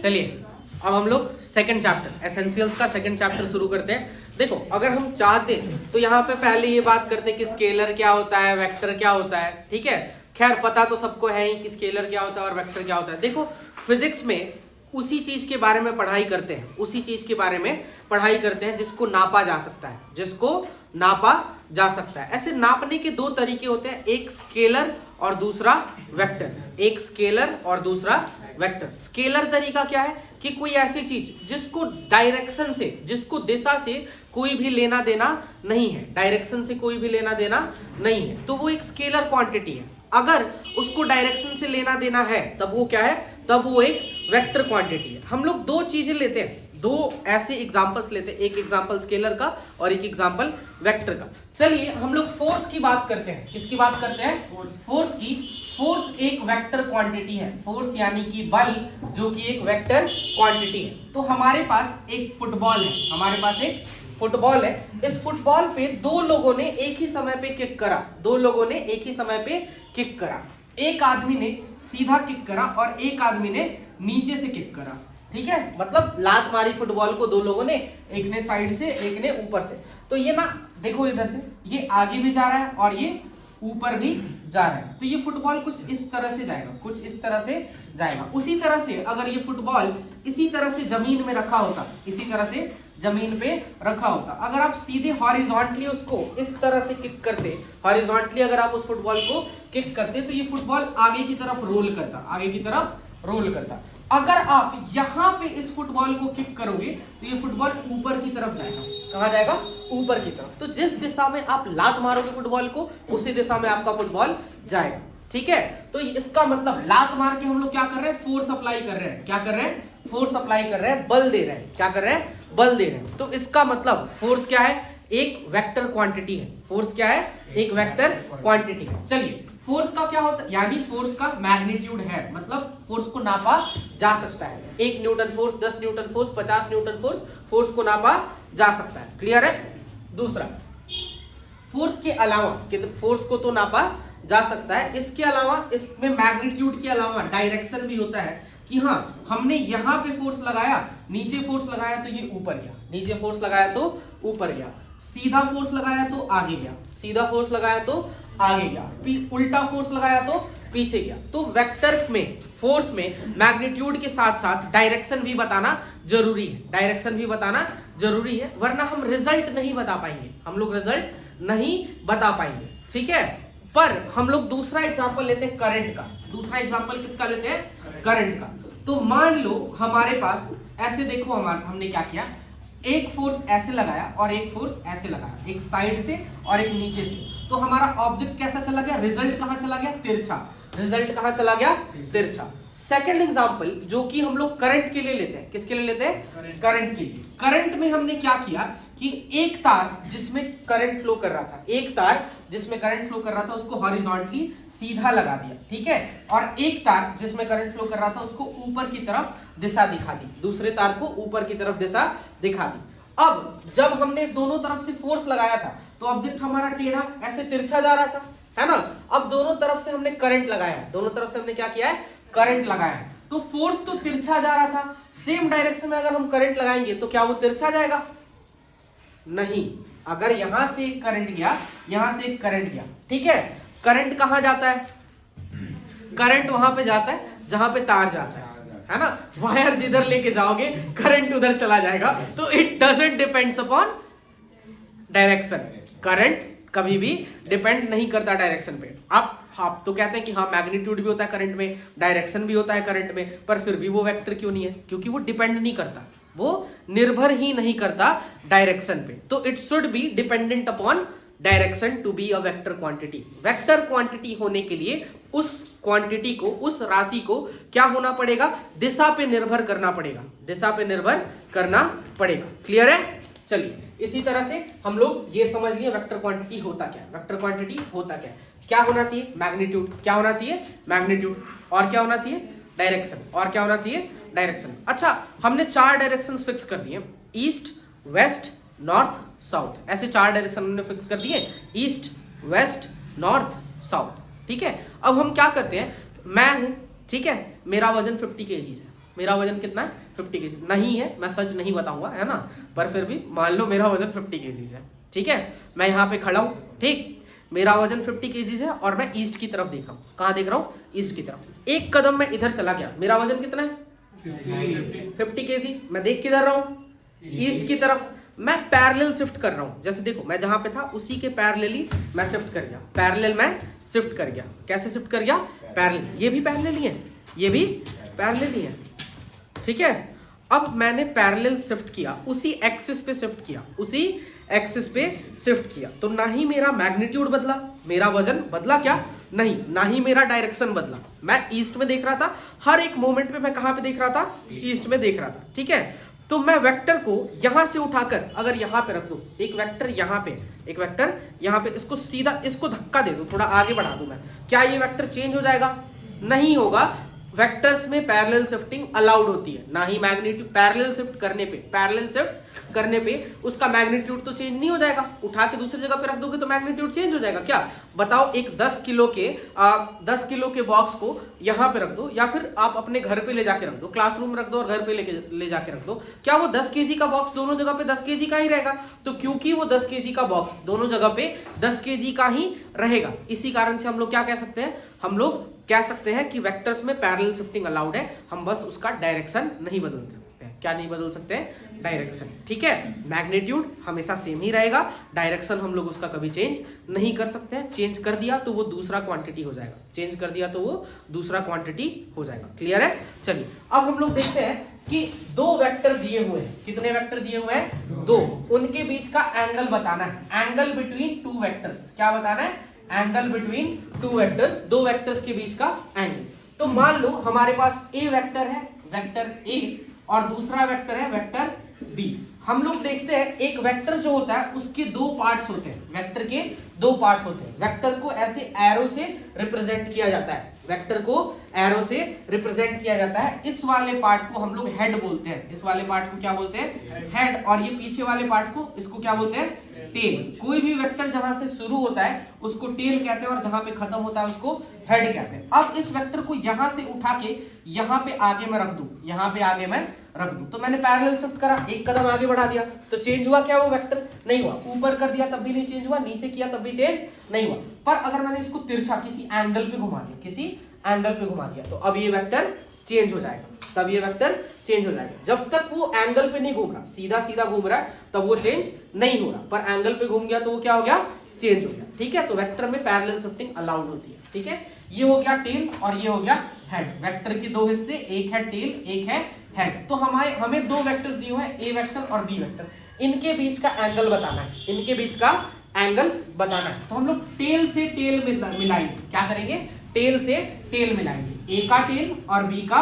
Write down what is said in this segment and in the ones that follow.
चलिए अब हम लोग सेकंड चैप्टर एसेंशियल्स का सेकंड चैप्टर शुरू करते हैं। देखो अगर हम चाहते तो यहाँ पे पहले ये बात करते हैं कि स्केलर क्या होता है, वेक्टर क्या होता है। ठीक है, खैर पता तो सबको है ही कि स्केलर क्या होता है और वेक्टर क्या होता है। देखो फिजिक्स में उसी चीज के बारे में पढ़ाई करते हैं, उसी चीज के बारे में पढ़ाई करते हैं जिसको नापा जा सकता है, जिसको नापा जा सकता है। ऐसे नापने के दो तरीके होते हैं, एक स्केलर और दूसरा वेक्टर। एक स्केलर और दूसरा वेक्टर। स्केलर तरीका क्या है कि कोई ऐसी चीज जिसको डायरेक्शन से, जिसको दिशा से कोई भी लेना देना नहीं है, डायरेक्शन से कोई भी लेना देना नहीं है, तो वो एक स्केलर क्वांटिटी है। अगर उसको डायरेक्शन से लेना देना है तब वो क्या है, तब वो एक वेक्टर क्वांटिटी है। हम लोग दो चीजें लेते हैं, दो ऐसे एग्जांपल्स लेते हैं, एक एग्जांपल स्केलर का और एक एग्जांपल वेक्टर का। चलिए हम लोग फोर्स की बात करते हैं। किसकी बात करते हैं? फोर्स की। फोर्स एक वेक्टर क्वांटिटी है, फोर्स यानी कि बल जो कि एक वेक्टर क्वांटिटी है। तो हमारे पास एक फुटबॉल है, हमारे पास एक फुटबॉल है। इस फुटबॉल पे दो लोगों ने एक ही समय पे किक करा, दो लोगों ने एक ही समय पे किक करा। एक आदमी ने सीधा किक करा और एक आदमी ने नीचे से किक करा। ठीक है, मतलब लात मारी फुटबॉल को दो लोगों ने, एक ने साइड से एक ने ऊपर से। तो ये ना देखो इधर से ये आगे भी जा रहा है और ये ऊपर भी जा रहा है। तो ये फुटबॉल कुछ इस तरह से जाएगा, कुछ इस तरह से जाएगा। उसी तरह से अगर ये फुटबॉल इसी तरह से जमीन में रखा होता, इसी तरह से जमीन पे रखा होता, अगर आप सीधे हॉरिजॉन्टली उसको इस तरह से किक करते, हॉरिजॉन्टली अगर आप उस फुटबॉल को किक करते तो ये फुटबॉल आगे की तरफ रोल करता, आगे की तरफ रोल करता। अगर आप यहां पे इस फुटबॉल को किक करोगे तो ये फुटबॉल ऊपर की तरफ जाएगा। कहां जाएगा? ऊपर की तरफ। तो जिस दिशा में आप लात मारोगे फुटबॉल को, उसी दिशा में आपका फुटबॉल जाएगा। ठीक है, तो इसका मतलब लात मार के हम लोग क्या कर रहे हैं? फोर्स अप्लाई कर रहे हैं। क्या कर रहे हैं? फोर्स अप्लाई कर रहे हैं, बल दे रहे हैं। क्या कर रहे हैं? बल दे रहे हैं। तो इसका मतलब फोर्स क्या है? एक वेक्टर क्वांटिटी है। फोर्स क्या है? एक वेक्टर क्वांटिटी है। चलिए फोर्स का क्या होता है? यानी फोर्स का मैग्नीट्यूड है, मतलब फोर्स को नापा जा सकता है। 1 Newton force, 10 Newton force, 50 Newton force, force को नापा जा सकता है। क्लियर है? दूसरा, फोर्स के अलावा, फोर्स को तो नापा जा सकता है, इसके अलावा इसमें मैग्नीट्यूड के अलावा डायरेक्शन भी होता है कि हाँ हमने यहां पे फोर्स लगाया, नीचे फोर्स लगाया तो ये ऊपर गया, नीचे फोर्स लगाया तो ऊपर गया, सीधा फोर्स लगाया तो आगे गया, सीधा फोर्स लगाया तो आगे गया, उल्टा फोर्स लगाया तो पीछे गया। तो वेक्टर में, फोर्स में मैग्नीट्यूड के साथ साथ डायरेक्शन भी बताना जरूरी है, डायरेक्शन भी बताना जरूरी है, वरना हम रिजल्ट नहीं बता पाएंगे, हम लोग रिजल्ट नहीं बता पाएंगे। ठीक है, पर हम लोग दूसरा एग्जांपल लेते हैं करंट का। दूसरा एग्जांपल किसका लेते हैं? करंट का। तो मान लो हमारे पास ऐसे, देखो हमने क्या किया, एक फोर्स ऐसे लगाया और एक फोर्स ऐसे लगाया, एक साइड से और एक नीचे से। तो हमारा ऑब्जेक्ट कैसा चला गया? रिजल्ट कहां चला गया? तिरछा। रिजल्ट कहां चला गया? तिरछा। सेकंड एग्जांपल जो कि हम लोग करंट के लिए लेते हैं, किसके लिए लेते हैं? करंट के लिए। करंट में हमने क्या किया कि एक तार जिसमें करंट फ्लो कर रहा था, एक तार जिसमें करंट फ्लो कर रहा था उसको हॉरिजॉन्टली सीधा लगा दिया। ठीक है, और एक तार जिसमें करंट फ्लो कर रहा था उसको ऊपर की तरफ दिशा दिखा दी, दूसरे तार को ऊपर की तरफ दिशा दिखा दी। अब जब हमने दोनों तरफ से फोर्स लगाया था तो ऑब्जेक्ट हमारा टेढ़ा ऐसे तिरछा जा रहा था, है ना। अब दोनों तरफ से हमने करंट लगाया, दोनों तरफ से हमने क्या किया है? करंट लगाया है। तो फोर्स तो तिरछा जा रहा था, सेम डायरेक्शन में अगर हम करंट लगाएंगे तो क्या वो तिरछा जाएगा? नहीं। अगर यहां से एक करंट गया, यहां से एक करंट गया, ठीक है, करंट कहां जाता है? करंट वहां पे जाता है जहां पे तार जाता है ना। वायर जिधर लेके जाओगे करंट उधर चला जाएगा। तो it doesn't depends upon direction. Current कभी भी डिपेंड नहीं करता डायरेक्शन पे। आप तो कहते हैं कि हाँ मैग्नीट्यूड भी होता है करंट में, डायरेक्शन भी होता है करंट में, पर फिर भी वो वेक्टर क्यों नहीं है? क्योंकि वो डिपेंड नहीं करता, वो निर्भर ही नहीं करता डायरेक्शन पे। तो it should be dependent upon direction to be a vector quantity. Vector quantity होने के लिए उस क्वांटिटी को, उस राशि को क्या होना पड़ेगा? दिशा पे निर्भर करना पड़ेगा, दिशा पे निर्भर करना पड़ेगा। क्लियर है? चलिए इसी तरह से हम लोग ये समझ लिए वेक्टर क्वांटिटी होता क्या है। वेक्टर क्वांटिटी होता क्या है? क्या होना चाहिए? मैग्नीट्यूड। क्या होना चाहिए? मैग्नीट्यूड। और क्या होना चाहिए? डायरेक्शन। और क्या होना चाहिए? डायरेक्शन। अच्छा, हमने 4 डायरेक्शंस फिक्स कर दिए, ईस्ट, वेस्ट, नॉर्थ, साउथ। ऐसे 4 डायरेक्शन हमने फिक्स कर दिए, ईस्ट, वेस्ट, नॉर्थ, साउथ। ठीक है, अब हम क्या करते हैं, मैं हूं, ठीक है, मेरा वजन 50 kg है, मेरा वजन कितना है 50 केजी नहीं है, मैं सच नहीं बताऊंगा है ना, पर फिर भी मान लो मेरा वजन 50 केजीज है, ठीक है। मैं यहाँ पे खड़ा हूँ, ठीक, मेरा वजन 50 केजीज है और मैं ईस्ट की तरफ देख रहा हूँ। कहाँ देख रहा हूँ? ईस्ट की तरफ। एक कदम मैं इधर चला गया, मेरा वजन कितना है 50 केजी। मैं देख किधर रहा हूँ? ईस्ट की तरफ। मैं पैरेलल शिफ्ट कर रहा हूँ, जैसे देखो मैं जहां पे था उसी के पैरेलली मैं शिफ्ट कर गया, पैरेलल मैं शिफ्ट कर गया। कैसे शिफ्ट कर गया? पैरेलल। ये भी पैरेलल ही है, ये भी पैरेलल ही है, ठीक है। अब मैंने पैरेलल शिफ्ट किया, उसी एक्सिस पे शिफ्ट किया, उसी एक्सिस पे शिफ्ट किया, तो ना ही मेरा मैग्नीट्यूड बदला, मेरा वजन बदला क्या? नहीं। ना ही मेरा डायरेक्शन बदला। मैं ईस्ट में देख रहा था, हर एक मोमेंट पे मैं कहां पे देख रहा था? ईस्ट में देख रहा था, ठीक है। तो मैं वेक्टर को यहां से उठाकर अगर यहां पे रख दूं, एक वेक्टर यहां पे, एक वेक्टर यहां पे, इसको सीधा, इसको धक्का दे दूं, थोड़ा आगे बढ़ा दूं मैं, क्या ये वेक्टर चेंज हो जाएगा? नहीं होगा। वेक्टर्स में पैरेलल शिफ्टिंग अलाउड होती है, ना ही मैग्नीट्यूड। पैरेलल शिफ्ट करने पे, पैरेलल शिफ्ट करने पे उसका मैग्नीट्यूड तो चेंज नहीं हो जाएगा। उठा के दूसरी जगह पे रख दोगे तो मैग्नीट्यूड चेंज हो जाएगा क्या? बताओ, एक 10 किलो के बॉक्स को यहां पे रख दो, या फिर आप अपने घर पे ले जाके रख दो, क्लासरूम रख दो और घर पे ले जाके रख दो, क्या वो 10 केजी का बॉक्स दोनों जगह पे 10 केजी का ही रहेगा? तो क्योंकि वो 10 केजी का बॉक्स दोनों जगह पे 10 केजी का ही रहेगा, इसी कारण से हम लोग क्या कह सकते हैं? हम लोग कह सकते हैं कि वेक्टर्स में पैरेलल शिफ्टिंग अलाउड है, हम बस उसका डायरेक्शन नहीं बदल सकते हैं। क्या नहीं बदल सकते हैं? डायरेक्शन, ठीक है। मैग्नीट्यूड हमेशा सेम ही रहेगा, डायरेक्शन हम लोग उसका कभी चेंज नहीं कर सकते हैं। चेंज कर दिया तो वो दूसरा क्वांटिटी हो जाएगा, चेंज कर दिया तो वो दूसरा क्वांटिटी हो जाएगा। क्लियर है? चलिए अब हम लोग देखते हैं कि दो वेक्टर दिए हुए हैं। कितने वेक्टर दिए हुए हैं? दो। उनके बीच का एंगल बताना है, एंगल बिटवीन टू वेक्टर्स। क्या बताना है? एंगल बिटवीन टू वेक्टर्स, दो वेक्टर्स के बीच का एंगल। तो मान लो हमारे पास ए वेक्टर है, वेक्टर ए, और दूसरा वेक्टर है वेक्टर बी। हम लोग देखते हैं एक वेक्टर जो होता है उसके दो पार्ट्स होते हैं, वेक्टर के दो पार्ट्स होते हैं। वेक्टर को ऐसे एरो से रिप्रेजेंट किया जाता है, वेक्टर को एरो से रिप्रेजेंट किया जाता है। इस वाले पार्ट को हम लोग हेड बोलते हैं, इस वाले पार्ट को क्या बोलते हैं? हेड। और ये पीछे वाले पार्ट को, इसको क्या बोलते हैं? टेल। कोई भी वेक्टर जहां से शुरू होता है उसको टेल कहते हैं और जहां पे खत्म होता है उसको हेड कहते हैं। अब इस वेक्टर को यहां से उठा के यहां पे आगे मैं रख दूं, यहां पे आगे मैं रख दूं, तो मैंने पैरेलल शिफ्ट करा, एक कदम आगे बढ़ा दिया, तो चेंज हुआ क्या? वो वेक्टर नहीं हुआ। ऊपर कर दिया तब भी नहीं चेंज हुआ, नीचे किया तब भी चेंज नहीं हुआ। पर अगर मैंने इसको तिरछा किसी एंगल पे घुमा दिया, किसी एंगल पे घुमा दिया, तो अब ये वेक्टर चेंज हो जाएगा, तब ये वेक्टर चेंज हो जाएगा। जब तक वो एंगल पे नहीं घूम रहा, सीधा सीधा घूम रहा है, तब वो चेंज नहीं हो रहा, पर एंगल पे घूम गया तो वो क्या हो गया? चेंज हो गया, ठीक है। तो वेक्टर में पैरेलल शिफ्टिंग अलाउड होती है, ठीक है। ये हो गया टेल और ये हो गया हेड। वेक्टर के दो हिस्से, एक है टेल, एक है हेड। तो हमें दो वेक्टर्स दिए हुए हैं, ए वेक्टर और बी वेक्टर, इनके बीच का एंगल बताना है, इनके बीच का एंगल बताना है। तो हम लोग टेल से टेल मिलाएंगे। क्या करेंगे? टेल से टेल मिलाएंगे, ए का टेल और बी का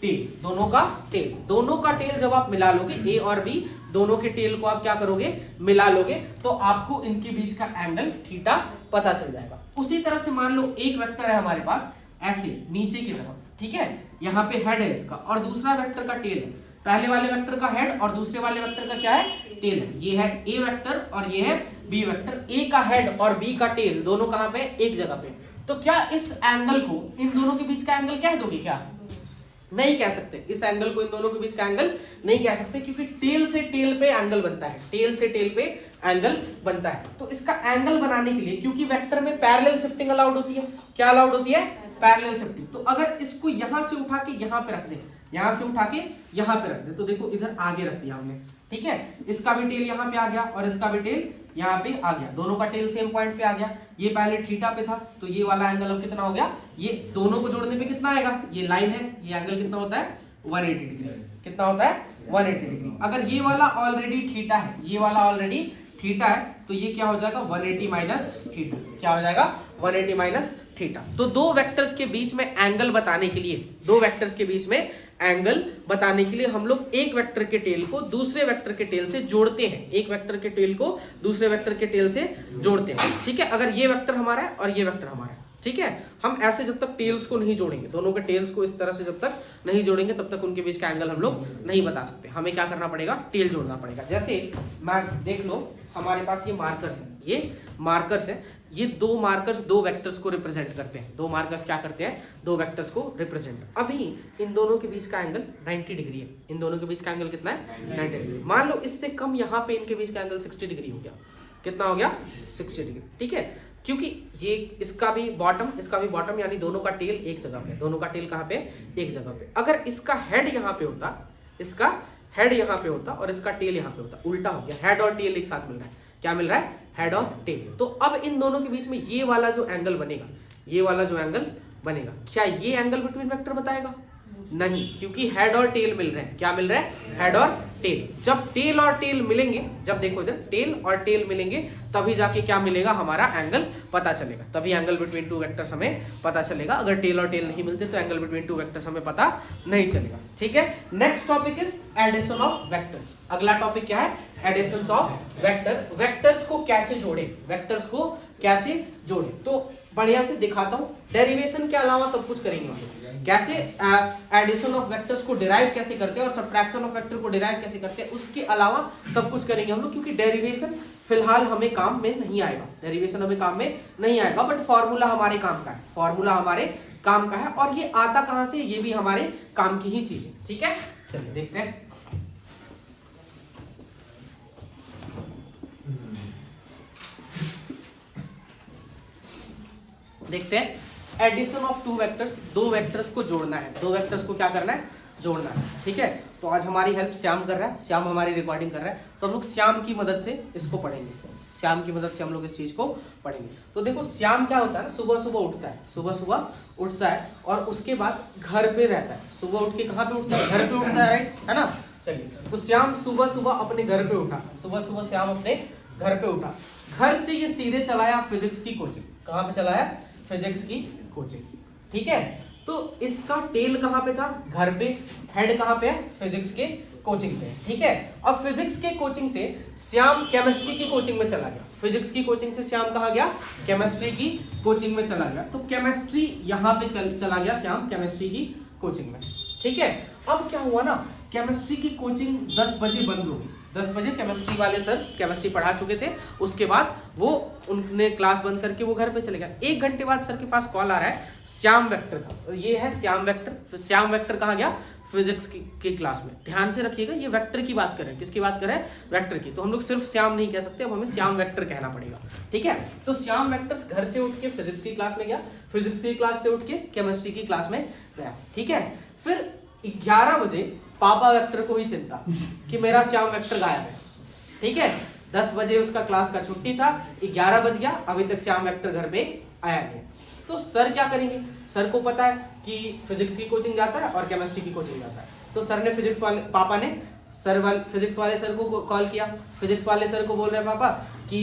टेल, दोनों का टेल। दोनों का टेल जब आप मिला लोगे, ए और बी दोनों के टेल को आप क्या करोगे? मिला लोगे, तो आपको इनके बीच का एंगल थीटा पता चल जाएगा। उसी तरह से मान लो एक वेक्टर है हमारे पास ऐसे नीचे की तरफ, ठीक है, यहाँ पे हेड है इसका, और दूसरा वेक्टर का टेल है। पहले वाले वेक्टर का हेड और दूसरे वाले वेक्टर का क्या है? टेल है। ये है ए वेक्टर और ये है बी वेक्टर। ए का हेड और बी का टेल दोनों कहां पे? एक जगह पे। तो क्या इस एंगल को, इन दोनों के बीच का एंगल कह दोगे क्या? नहीं कह सकते। इस एंगल को इन दोनों के बीच का एंगल नहीं कह सकते, क्योंकि टेल से टेल पे एंगल बनता है, टेल से टेल पे एंगल बनता है। तो इसका एंगल बनाने के लिए, क्योंकि वेक्टर में पैरेलल शिफ्टिंग अलाउड होती है, क्या अलाउड होती है? Parallel shifting. तो अगर इसको यहां से उठा के यहां पे रख दे, यहां से उठा के यहां पे रख दे, तो देखो इधर आगे रख दिया हमने, ठीक है। इसका भी टेल यहां पे आ गया और इसका भी टेल यहां पे आ गया, दोनों का टेल सेम पॉइंट पे आ गया। ये पहले थीटा पे था, तो ये वाला एंगल अब कितना हो गया? ये दोनों को जोड़ने पे कितना आएगा? ये लाइन है, ये एंगल कितना होता है? 180 डिग्री। कितना होता है? 180 डिग्री। अगर ये वाला ऑलरेडी थीटा है, ये वाला ऑलरेडी थीटा है, तो ये क्या हो जाएगा? 180 माइनस थीटा। क्या हो जाएगा? 180 माइनस थीटा। तो दो वेक्टर्स के बीच में एंगल बताने के लिए, दो वेक्टर्स के बीच में एंगल बताने के लिए हम लोग एक वेक्टर के टेल को दूसरे वेक्टर के टेल से जोड़ते हैं, एक वेक्टर के टेल को दूसरे वेक्टर के टेल से जोड़ते हैं, ठीक है। अगर ये वेक्टर हमारा है और ये वेक्टर हमारा है, ठीक है, हम ऐसे जब तक टेल्स को नहीं जोड़ेंगे, दोनों के टेल्स को इस तरह से जब तक नहीं जोड़ेंगे, तब तक उनके बीच का एंगल हम लोग नहीं बता सकते। हमें क्या करना पड़ेगा? टेल जोड़ना पड़ेगा। जैसे मैं देख लो, हमारे पास ये मार्कर्स है, ये मार्कर्स है। ये दो मार्कर्स दो वेक्टर्स को रिप्रेजेंट करते हैं। दो मार्कर्स क्या करते हैं? दो वेक्टर्स को रिप्रेजेंट। अभी इन दोनों के बीच का एंगल 90 डिग्री है। इन दोनों के बीच का एंगल कितना है? 90 डिग्री। मान लो इससे कम यहाँ पे इनके बीच का एंगल 60 डिग्री हो गया। कितना हो गया? 60 डिग्री। ठीक है, क्योंकि ये इसका भी बॉटम यानी दोनों का टेल एक जगह पे, दोनों का टेल कहाँ पे? एक जगह पे। अगर इसका हेड यहाँ पे होता, इसका हेड यहाँ पे होता और इसका टेल यहाँ पे होता, उल्टा हो गया। हेड और टेल एक साथ मिल रहा है। क्या मिल रहा है? हेड और टेल। तो अब इन दोनों के बीच में ये वाला जो एंगल बनेगा, ये वाला जो एंगल बनेगा, क्या ये एंगल बिटवीन वेक्टर बताएगा? नहीं, क्योंकि हेड और टेल मिल रहे हैं। क्या मिल रहा है? हेड और टेल। जब टेल और टेल मिलेंगे, जब देखो इधर टेल और टेल मिलेंगे, तभी जाके क्या मिलेगा? हमारा एंगल पता चलेगा। तभी एंगल बिटवीन टू वेक्टर्स हमें पता चलेगा। अगर टेल और टेल नहीं मिलते तो एंगल बिटवीन टू वेक्टर्स हमें पता नहीं चलेगा। ठीक है, next topic is addition of vectors. अगला टॉपिक क्या है? Addition of vector. वेक्टर्स को कैसे जोड़े, वेक्टर्स को कैसे जोड़े, तो बढ़िया से दिखाता हूं। डेरिवेशन के अलावा सब कुछ करेंगे हम लोग। कैसे एडिशन ऑफ वेक्टर्स को डिराइव कैसे करते हैं और सब्ट्रैक्शन ऑफ वेक्टर को डिराइव कैसे करते हैं, उसके अलावा सब कुछ करेंगे हम लोग। क्योंकि डेरिवेशन फिलहाल हमें काम में नहीं आएगा, डेरिवेशन हमें काम में नहीं आएगा, बट फॉर्मूला हमारे काम का है, फॉर्मूला हमारे काम का है। और ये आता कहां से? ये भी हमारे काम की ही चीज है। ठीक है, चलिए देखते हैं। देखते हैं एडिशन ऑफ टू वेक्टर्स। दो वेक्टर्स को जोड़ना है, दो वेक्टर्स को क्या करना है? जोड़ना है। ठीक है, तो आज हमारी हेल्प श्याम कर रहा है, श्याम हमारी रिकॉर्डिंग कर रहा है, तो हम लोग श्याम की मदद से इसको पढ़ेंगे। श्याम की मदद से हम लोग इस चीज को पढ़ेंगे। तो देखो श्याम क्या होता है ना, सुबह सुबह उठता है, सुबह सुबह उठता है और उसके बाद घर पे रहता है। सुबह उठ के कहाँ पे उठता है? घर पे उठता है, राइट है ना। चलिए, तो श्याम सुबह सुबह अपने घर पे उठा, सुबह सुबह श्याम अपने घर पे उठा। घर से ये सीधे चला आया फिजिक्स की कोचिंग। कहाँ पे चला आया? फिजिक्स की कोचिंग। ठीक है, तो इसका टेल कहाँ पे था? घर पे। हेड कहाँ पे है? फिजिक्स के कोचिंग पे। ठीक है, अब फिजिक्स के कोचिंग से श्याम केमिस्ट्री की कोचिंग में चला गया। फिजिक्स की कोचिंग से श्याम कहाँ गया? केमिस्ट्री की कोचिंग में चला गया। तो केमिस्ट्री यहाँ पे चला गया श्याम केमिस्ट्री की कोचिंग में। ठीक है, अब क्या हुआ ना, केमिस्ट्री की कोचिंग 10 बजे बंद हो गई। 10 बजे केमिस्ट्री वाले सर केमिस्ट्री पढ़ा चुके थे, उसके बाद वो उन्होंने क्लास बंद करके वो घर पे चले गए। 1 घंटे बाद सर के पास कॉल आ रहा है श्याम वेक्टर का। ये है श्याम वेक्टर। श्याम वेक्टर कहाँ गया? फिजिक्स की क्लास में। ध्यान से रखिएगा, ये वेक्टर की बात कर रहे हैं। किसकी बात कर रहे हैं? वेक्टर की। तो हम लोग सिर्फ श्याम नहीं कह सकते, अब हमें श्याम वेक्टर कहना पड़ेगा। ठीक है, तो श्याम वेक्टर घर से उठ के फिजिक्स की क्लास में गया, फिजिक्स की क्लास से उठ के केमिस्ट्री की क्लास में गया। ठीक है, फिर 11 बजे पापा वेक्टर को ही चिंता कि मेरा श्याम वेक्टर गायब है। ठीक है, 10 बजे उसका क्लास का छुट्टी था, 11 बज गया, अभी तक श्याम वेक्टर घर पे आया नहीं। तो सर क्या करेंगे? सर को पता है कि फिजिक्स की कोचिंग जाता है और केमिस्ट्री की कोचिंग जाता है। तो सर ने पापा ने फिजिक्स वाले सर को कॉल किया। फिजिक्स वाले सर को बोल रहे हैं पापा कि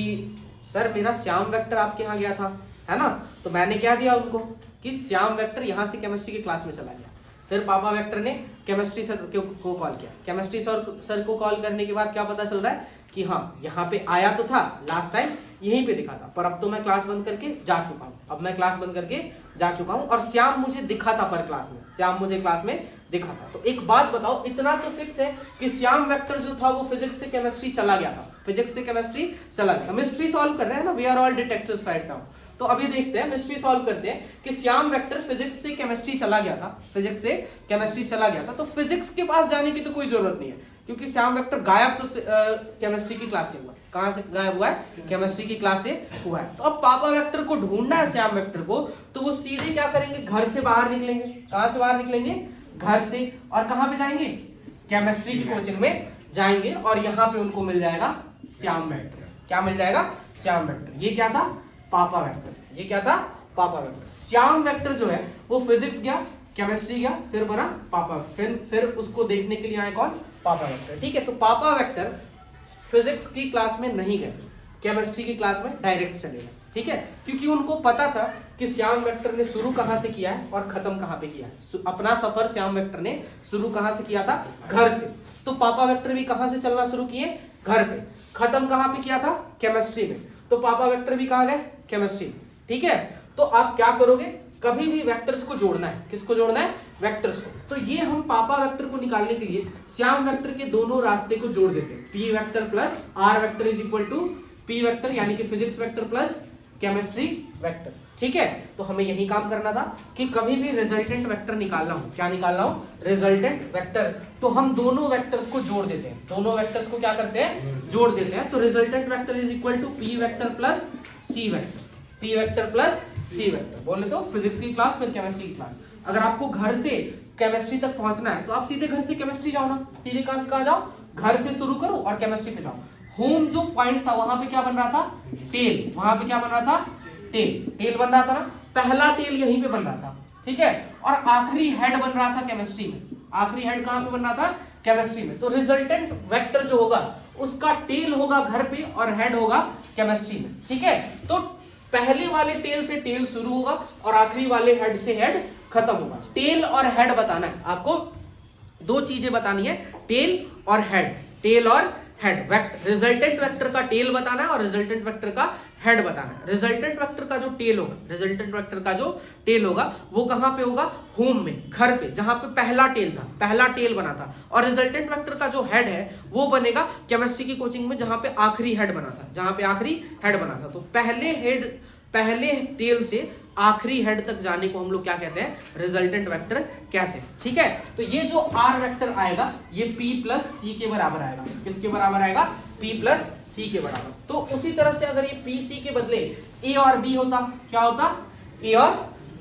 सर मेरा श्याम वेक्टर आपके यहाँ गया था, है ना। तो मैंने क्या दिया उनको कि श्याम वेक्टर यहाँ से केमिस्ट्री की क्लास में चला गया। फिर पापा वेक्टर ने केमिस्ट्री सर को कॉल किया। केमिस्ट्री सर को कॉल करने के बाद क्या पता चल रहा है कि हाँ यहाँ पे आया तो था, लास्ट टाइम यहीं पे दिखा था, पर अब तो मैं क्लास बंद करके जा चुका हूँ। अब मैं क्लास बंद करके जा चुका हूँ और श्याम मुझे दिखा था, पर क्लास में श्याम मुझे क्लास में दिखा था। तो एक बात बताओ, इतना तो फिक्स है कि श्याम वेक्टर जो था वो फिजिक्स से केमिस्ट्री चला गया था, फिजिक्स से केमिस्ट्री चला गया था। मिस्ट्री सॉल्व कर रहे हैं ना, we are all detectives right now. तो अभी देखते हैं, मिस्ट्री सॉल्व करते हैं कि श्याम वेक्टर फिजिक्स से केमिस्ट्री चला गया था, फिजिक्स से केमिस्ट्री चला गया था। तो फिजिक्स के पास जाने की तो कोई जरूरत नहीं है, क्योंकि श्याम वेक्टर गायब तो केमिस्ट्री की क्लास से हुआ। कहां से गायब हुआ है? केमिस्ट्री की क्लास से हुआ है। तो अब पापा वेक्टर को ढूंढना है श्याम वेक्टर को, तो वो सीधे क्या करेंगे? घर से बाहर निकलेंगे। कहां से बाहर निकलेंगे? घर से। और कहां पे जाएंगे? केमिस्ट्री की कोचिंग में जाएंगे और यहाँ पे उनको मिल जाएगा श्याम वेक्टर। क्या मिल जाएगा? श्याम वेक्टर। ये क्या था? पापा वेक्टर। ये क्या था? पापा वेक्टर। श्याम वेक्टर जो है वो फिजिक्स गया, केमिस्ट्री गया, फिर बना पापा, फिर उसको देखने के लिए आए कौन? पापा वेक्टर। ठीक है, तो पापा वेक्टर फिजिक्स की क्लास में नहीं गए, केमिस्ट्री की क्लास में डायरेक्ट चले गए। ठीक है, क्योंकि उनको पता था कि श्याम वेक्टर ने शुरू कहां से किया है और खत्म कहां पे किया है। अपना सफर श्याम वेक्टर ने शुरू कहां से किया था? घर से। तो पापा वेक्टर भी कहां से चलना शुरू किए? घर पे। खत्म कहां पे किया था? केमिस्ट्री में। तो पापा वेक्टर भी कहां गए? केमिस्ट्री। ठीक है, तो आप क्या करोगे? कभी भी वेक्टर्स को जोड़ना है। किसको जोड़ना है? वेक्टर्स को। तो ये हम पापा वेक्टर को निकालने के लिए श्याम वेक्टर के दोनों रास्ते को जोड़ देते हैं। P vector plus R vector is equal to P vector, यानी कि physics vector plus chemistry vector. ठीक है, तो हमें यही काम करना था कि कभी भी रिजल्टेंट वेक्टर निकालना हो, क्या निकालना हो, रिजल्टेंट वेक्टर, तो हम दोनों वेक्टर्स को जोड़ देते हैं, दोनों वेक्टर्स को क्या करते हैं, जोड़ देते हैं। तो resultant vector is equal to P vector plus C vector, P vector plus C vector. बोले तो फिजिक्स की क्लास फिर केमिस्ट्री की क्लास। अगर आपको घर से केमिस्ट्री तक पहुंचना है तो आप सीधे घर से केमिस्ट्री जाओ ना, सीधे कहाँ जाओ, घर से शुरू करो और केमिस्ट्री पे जाओ। होम जो पॉइंट था वहां पे क्या बन रहा था, टेल, वहां पे क्या बन रहा था, टेल, टेल बन रहा था ना, पहला टेल यहीं पे बन रहा था। ठीक है, और आखिरी हेड बन रहा था केमिस्ट्री में, आखिरी हेड कहां पे बन रहा था, केमिस्ट्री में। तो रिजल्टेंट वेक्टर जो होगा उसका टेल होगा घर पे और हेड होगा केमिस्ट्री में। ठीक है, तो पहले वाले टेल से टेल शुरू होगा और आखिरी वाले हेड से हेड खत्म होगा। टेल और हेड बताना है आपको, दो चीजें बतानी है, टेल और हेड, टेल और हेड। रिजल्टेंट वेक्टर का टेल बताना है और रिजल्टेंट वेक्टर का हेड बताना है। रिजल्टेंट वेक्टर का जो टेल होगा, रिजल्टेंट वेक्टर का जो टेल होगा वो कहां पे होगा, होम में, घर पे, जहां पे पहला टेल था, पहला टेल बना था। और रिजल्टेंट वेक्टर का जो हेड है वो बनेगा केमिस्ट्री की कोचिंग में, जहां पे आखिरी हेड बना था, जहां पे आखिरी हेड बना था। तो पहले टेल से आखिरी हेड तक जाने को हम लोग क्या कहते हैं, रिजल्टेंट वेक्टर कहते हैं। ठीक है, तो ये जो आर वेक्टर आएगा ये P प्लस सी के बराबर आएगा। किसके बराबर आएगा, P प्लस सी के बराबर। तो उसी तरह से अगर ये P सी के बदले A और B होता, क्या होता, A और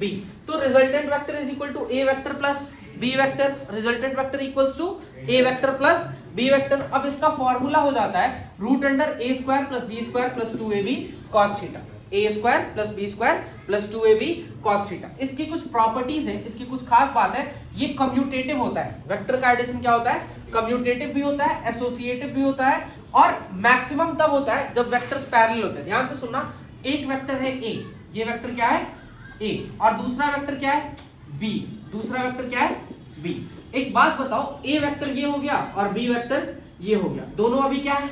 B, तो resultant vector is equal to A vector plus B vector, resultant vector equals to A vector plus B vector. अब इसका फॉर्मूला हो जाता है root under A square plus B square plus 2AB cos theta, A square plus B square plus 2AB cos theta. इसकी कुछ properties है, इसकी कुछ खास बात है, ये कम्यूटेटिव होता है। वेक्टर का एडिशन क्या होता है, कम्यूटेटिव भी होता है, एसोसिएटिव भी होता है, और मैक्सिमम तब होता है जब वेक्टर्स पैरेलल होते हैं। ध्यान से सुनना, एक वेक्टर है A, ये वेक्टर क्या है A, और दूसरा वेक्टर क्या है B, दूसरा वेक्टर क्या है B। एक बात बताओ, A वेक्टर ये हो गया और B वेक्टर ये हो गया, दोनों अभी क्या है,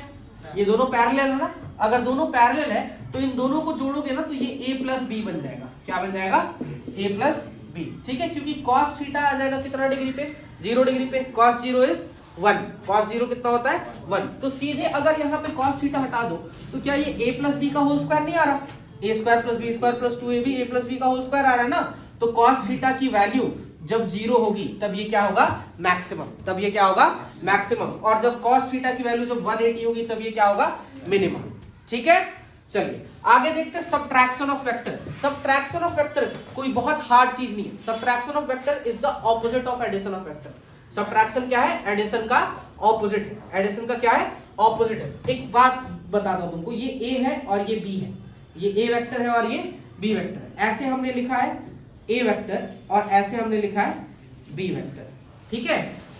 ये दोनों पैरेलल है ना। अगर दोनों पैरेलल है तो इन दोनों को जोड़ोगे ना तो ये A प्लस बी बन जाएगा। क्या बन जाएगा, A प्लस बी। ठीक है, क्योंकि cos थीटा आ जाएगा कितना डिग्री पे, 0 डिग्री पे, cos 0 इज 1, cos 0 कितना होता है 1। तो सीधे अगर यहाँ पे cos थीटा हटा दो तो क्या ये A प्लस बी का होल स्क्वायर नहीं आ रहा, A square plus B square plus 2AB A plus B का होल स्क्वायर आ रहा है ना। तो cos थीटा की वैल्यू जब 0 होगी तब ये क्या होगा, मैक्सिमम, तब ये क्या होगा, मैक्सिमम। और जब cos थीटा की वैल्यू जब 180 होगी तब ये क्या होगा, मिनिमम। ठीक है, चलिए आगे देखते हैं subtraction of vector. Subtraction of vector कोई बहुत हार्ड चीज नहीं है। Subtraction of vector is the opposite of addition of vector. Subtraction क्या है, एडिशन का ऑपोजिट है। एडिशन का क्या है, ऑपोजिट है। एक बात बताता हूं तुमको, ये A है और ये B है, ये A वेक्टर है और ये B वेक्टर है। ऐसे हमने लिखा है A वेक्टर और ऐसे हमने लिखा है B वेक्टर। ठीक है,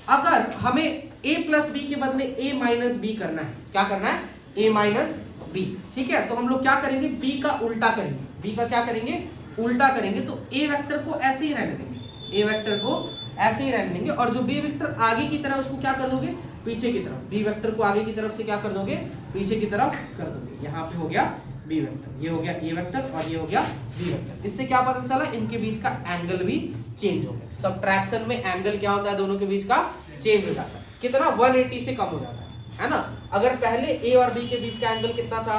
अगर हमें A प्लस B के बदले A माइनस B करना है, क्या करना है, A माइनस B। ठीक है, तो हम लोग क्या करेंगे, B का उल्टा करेंगे, B का क्या करेंगे, उल्टा करेंगे। तो A वेक्टर को ऐसे ही रहने देंगे, A वेक्टर को ऐसे ही रहने देंगे, और जो B वेक्टर आगे की तरफ उसको क्या कर दोगे, पीछे की तरफ। B वेक्टर को आगे की तरफ से क्या कर दोगे, पीछे की तरफ कर दोगे। यहाँ पे हो गया B वेक्टर, ये हो गया A वेक्टर और ये हो गया B वेक्टर। इससे क्या पता चला, इनके बीच का एंगल भी चेंज हो गया। सब्ट्रैक्शन में एंगल क्या होता है, दोनों के बीच का चेंज हो जाता है। कितना, 180 से कम हो जाता है ना। अगर पहले A और B के बीच का एंगल कितना था,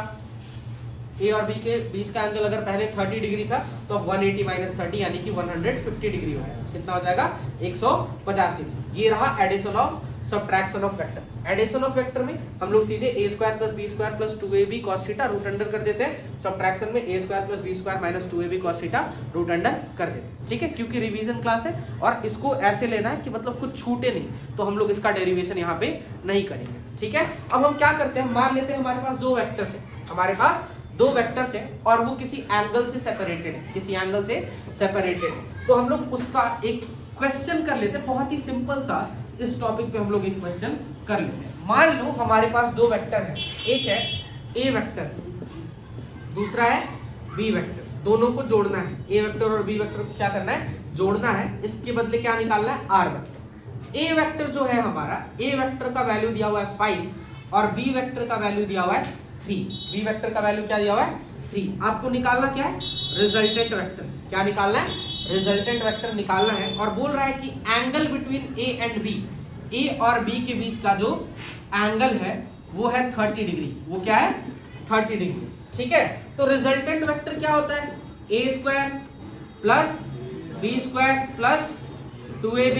A और B के बीच का एंगल अगर पहले 30 डिग्री था तो अब 180 माइनस 30 यानी कि 150 डिग्री हो जाएगा। कितना हो जाएगा, 150 डिग्री। ये रहा addition of subtraction of vector. Addition of vector में हम लोग सीधे A square plus B square plus 2AB cos theta root under कर देते हैं। सब्ट्रैक्शन में A square plus B square minus 2AB cos theta root under कर देते हैं। ठीक है, क्योंकि रिवीजन क्लास है और इसको ऐसे लेना है कि मतलब कुछ छूटे नहीं, तो हम लोग इसका डेरिवेशन यहाँ पे नहीं करेंगे। ठीक है, अब हम क्या करते हैं, मान लेते हैं हमारे पास दो वेक्टर्स है, हमारे पास दो वेक्टर्स है और वो किसी एंगल से सेपरेटेड है, किसी एंगल से सेपरेटेड है। तो हम लोग उसका एक क्वेश्चन कर लेते हैं, बहुत ही सिंपल सा। इस टॉपिक पे हम लोग एक क्वेश्चन कर लेते हैं। मान लो हमारे पास दो वेक्टर है, एक है A वेक्टर, दूसरा है B वेक्टर। दोनों को जोड़ना है, A वेक्टर और B वेक्टर को क्या करना है, जोड़ना है। इसके बदले क्या निकालना है, R वेक्टर। A वेक्टर जो है हमारा, A वेक्टर का वैल्यू दिया हुआ है 5 और B वेक्टर का वैल्यू दिया हुआ है 3। B वेक्टर का वैल्यू क्या दिया हुआ है, 3। आपको निकालना क्या है, रिजल्टेंट वेक्टर। क्या निकालना है, रिजल्टेंट वेक्टर निकालना है। और बोल रहा है कि angle between A and B, A और B के बीच का जो एंगल है वो है 30 डिग्री। वो क्या है, 30 डिग्री। ठीक है, तो रिजल्टेंट वेक्टर क्या होता है, a square plus B square plus 2ab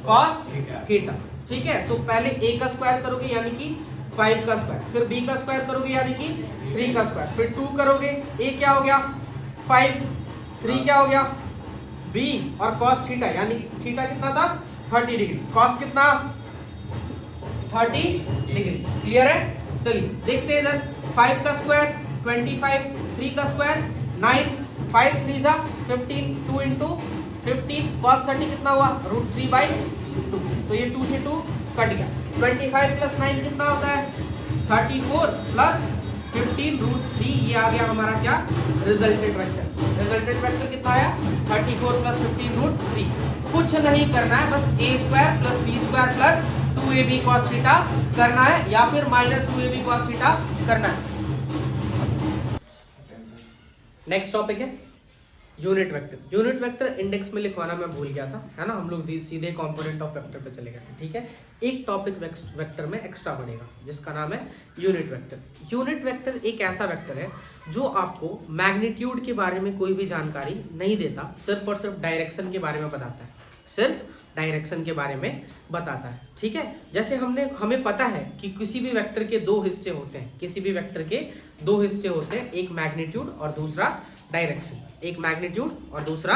cos theta. ठीक है, तो पहले a का स्क्वायर करोगे यानी कि 5 का स्क्वायर, फिर b का स्क्वायर करोगे यानी कि 3 का स्क्वायर, फिर 2 करोगे, a क्या हो गया 5, 3 क्या हो गया b और cos थीटा यानी कि थीटा कितना था 30 डिग्री, cos कितना 30 डिग्री। क्लियर है? चलिए देखते हैं इधर, 5 का स्क्वायर 25, 3 का स्क्वायर 9, 5 3 जा 15, 2 इंटू 15 cos 30 कितना हुआ √3/2, तो ये 2 से 2 कट गया। 25 प्लस 9 कितना होता है 34 प्लस 15 √3, ये आ गया हमारा क्या रिजल्टेंट वेक्टर। रिजल्टेंट वेक्टर कितना आया 34 प्लस 15 √3। कुछ नहीं करना है, बस a square plus b square plus 2ab cos theta करना है या फिर माइनस 2ab cos थीटा करना है। नेक्स्ट टॉपिक है unit vector. Unit vector index में लिखवाना मैं भूल गया था, है ना, हम लोग सीधे कंपोनेंट ऑफ वेक्टर पे चले गए थे। ठीक है, एक टॉपिक वेक्टर में एक्स्ट्रा बनेगा जिसका नाम है यूनिट वेक्टर। यूनिट वेक्टर एक ऐसा वेक्टर है जो आपको मैग्नीट्यूड के बारे में कोई भी जानकारी नहीं देता, सिर्फ और सिर्फ डायरेक्शन के बारे में बताता है, सिर्फ डायरेक्शन के बारे में बताता है। ठीक है, जैसे हमें पता है कि किसी भी वेक्टर के दो हिस्से होते हैं, किसी भी वेक्टर के दो हिस्से होते हैं, एक मैग्नीट्यूड और दूसरा डायरेक्शन, एक मैग्नीट्यूड और दूसरा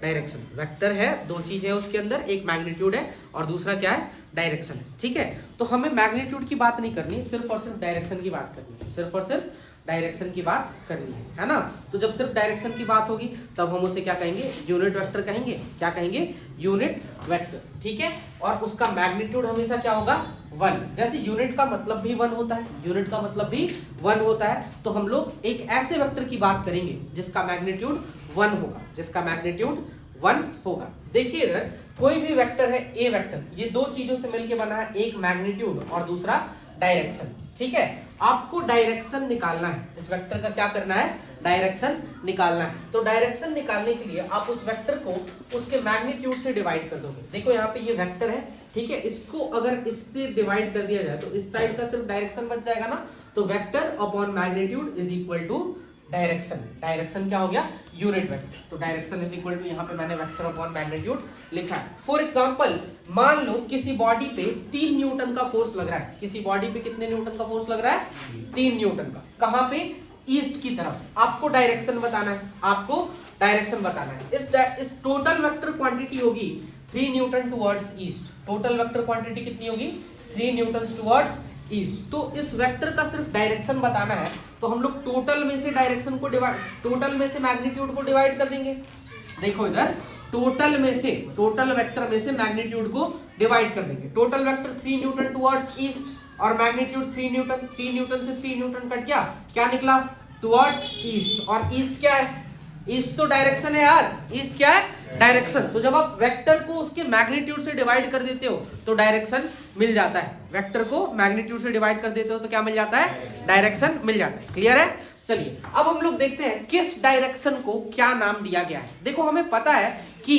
डायरेक्शन। वेक्टर है, दो चीज है उसके अंदर, एक मैग्नीट्यूड है और दूसरा क्या है डायरेक्शन है। ठीक है, तो हमें मैग्नीट्यूड की बात नहीं करनी, सिर्फ और सिर्फ डायरेक्शन की बात करनी है, सिर्फ और सिर्फ डायरेक्शन की बात करनी है ना। तो जब सिर्फ डायरेक्शन की बात होगी तब हम उसे क्या कहेंगे यूनिट वेक्टर कहेंगे। क्या कहेंगे यूनिट वेक्टर। ठीक है, और उसका मैग्नीट्यूड हमेशा क्या होगा 1। जैसे यूनिट का मतलब भी 1 होता है, यूनिट का मतलब भी 1 होता है, तो हम लोग एक ऐसे वेक्टर की बात करेंगे जिसका मैग्नीट्यूड 1 होगा, जिसका मैग्नीट्यूड 1 होगा। देखिए इधर कोई भी वेक्टर है ए वेक्टर, ये दो चीजों से मिलकर बना है, एक मैग्नीट्यूड और दूसरा डायरेक्शन। ठीक है, आपको डायरेक्शन निकालना है, इस वेक्टर का क्या करना है डायरेक्शन निकालना है। तो डायरेक्शन निकालने के लिए आप उस वेक्टर को उसके मैग्नीट्यूड से डिवाइड कर दोगे। देखो यहाँ पे ये वेक्टर है, ठीक है, इसको अगर इससे डिवाइड कर दिया जाए तो इस साइड का सिर्फ डायरेक्शन बच जाएगा ना, तो vector upon magnitude is equal to direction. Direction क्या हो गया यूनिट वेक्टर, तो डायरेक्शन इज इक्वल टू, यहाँ पे मैंने वेक्टर अपॉन मैग्नीट्यूड लिखा है। फॉर एग्जांपल मान लो किसी बॉडी पे 3 न्यूटन का फोर्स लग रहा है, किसी बॉडी पे कितने न्यूटन का फोर्स लग रहा है 3 न्यूटन का। कहां पे ईस्ट की तरफ। आपको डायरेक्शन बताना है, आपको डायरेक्शन बताना है। इस टोटल वेक्टर क्वांटिटी होगी 3 Newton towards east. Total vector quantity कितनी होगी 3 न्यूटन टुवर्ड्स ईस्ट। तो इस वेक्टर का सिर्फ डायरेक्शन बताना है, तो हम लोग टोटल में से डायरेक्शन को डिवाइड, टोटल में से मैग्नीट्यूड को डिवाइड कर देंगे। देखो इधर टोटल में से, टोटल वेक्टर में से मैग्नीट्यूड को डिवाइड कर देंगे। Total vector 3 Newton towards east और मैग्नीट्यूड 3 न्यूटन, 3 न्यूटन से 3 न्यूटन कट गया, क्या निकला टुवर्ड्स ईस्ट। और ईस्ट क्या है, ईस्ट तो डायरेक्शन है यार, ईस्ट क्या है डायरेक्शन। तो जब आप वेक्टर को उसके मैग्नीट्यूड से डिवाइड कर देते हो तो डायरेक्शन मिल जाता है, वेक्टर को मैग्नीट्यूड से डिवाइड कर देते हो तो क्या मिल जाता है डायरेक्शन मिल जाता है। क्लियर है? चलिए अब हम लोग देखते हैं किस डायरेक्शन को क्या नाम दिया गया है। देखो हमें पता है कि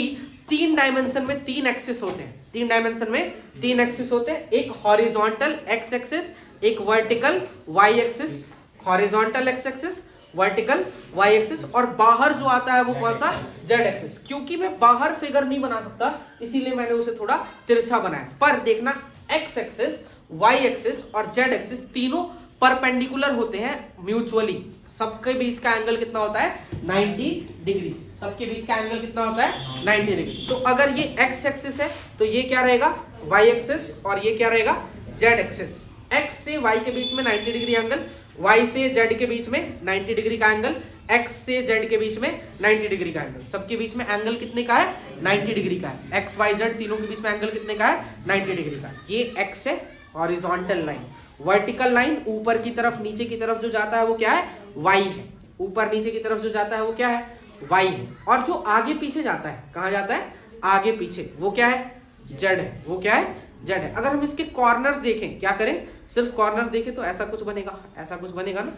3 डायमेंशन में 3 एक्सिस होते हैं, 3 डायमेंशन में 3 एक्सिस होते हैं, एक हॉरिजॉन्टल एक्स एक्सिस, एक vertical y axis, horizontal x axis, vertical y axis, और बाहर जो आता है वो कौन सा जेड एक्सिस। क्योंकि मैं बाहर फिगर नहीं बना सकता इसीलिए मैंने उसे थोड़ा तिरछा बनाया। पर देखना एक्स एक्सिस, वाई एक्सिस और जेड एक्सिस तीनों परपेंडिकुलर होते हैं म्यूचुअली। सबके बीच का एंगल कितना होता है 90 डिग्री। सबके बीच का एंगल कितना होता है 90 डिग्री। तो अगर ये एक्स एक्सिस है तो ये क्या रहेगा वाई एक्सिस और ये क्या रहेगा जेड एक्सिस। एक्स से वाई के बीच में 90 डिग्री एंगल, y से z के बीच में 90 डिग्री का एंगल, x से z के बीच में 90 डिग्री का एंगल। सबके बीच में एंगल कितने का है 90 डिग्री का है। x y z तीनों के बीच में एंगल कितने का है 90 डिग्री का। ये x है हॉरिजॉन्टल लाइन। वर्टिकल लाइन ऊपर की तरफ नीचे की तरफ जो जाता है वो क्या है y है। ऊपर नीचे की तरफ जो जाता है वो क्या है y है। और जो आगे पीछे जाता है, कहाँ जाता है आगे पीछे, वो क्या है z है। वो क्या है z है। अगर हम इसके कॉर्नर्स देखें, क्या करें सिर्फ कॉर्नर्स देखें तो ऐसा कुछ बनेगा, ऐसा कुछ बनेगा ना।